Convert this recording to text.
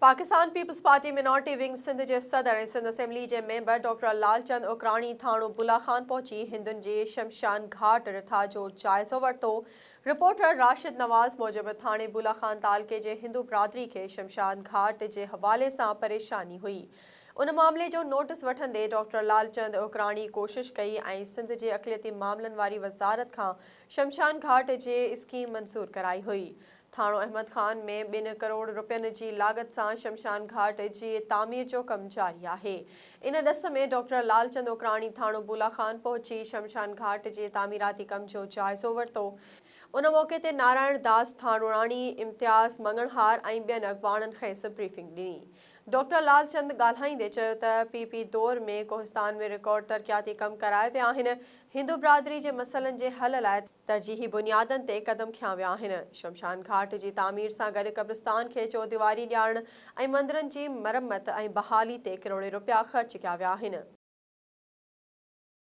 Pakistan Peoples Party minority wing Sindh के सदर Sindh assembly के मेंबर डॉक्टर लालचंद उकराणी थाणो बुला खान पहुंची हिंदुनि के शमशान घाट रिथा जो जायज़ो वरितो। रिपोर्टर राशिद नवाज़ मूजिब थाणे बुला खान तालके के हिंदू बिरादरी के शमशान घाट के हवाले से परेशानी हुई। उन मामले जो नोटिस वठंदे डॉक्टर लालचंद उकराणी कोशिश कई ऐं सिंध के अक़लियती मामलन वारी वज़ारत का शमशान घाट के स्कीम मंजूर कराई हुई। थाणो अहमद खान में 2 करोड़ रुपयनि की लागत से शमशान घाट की तामीर जो कम जारी है। इन ॾस में डॉक्टर लालचंद उकराणी थाणो बुला खान पहुंची शमशान घाट के तामीराती कम जो जायज़ो वरितो। उन मौके ते नारायण दास थाणोराणी इम्तियाज़ मंगणहार ऐं ॿियनि अॻवाननि खेसि ब्रीफिंग ॾिनी। डॉक्टर लालचंद ॻाल्हाईंदे चयो त पीपी दौर में कोहिस्तान में रिकॉर्ड तरक़ियाती कम कराए विया आहिनि। हिंदू बिरादरी के मसइलनि के हल लाइ तरजीही बुनियादनि ते कदम खयां विया आहिनि। शमशान घाट की तामीर से गॾु कब्रिस्तान के चौदीवारी ॾियारण ऐं मंदिरनि की मरम्मत ऐं बहाली ते करोड़े रुपया ख़र्च कया विया आहिनि।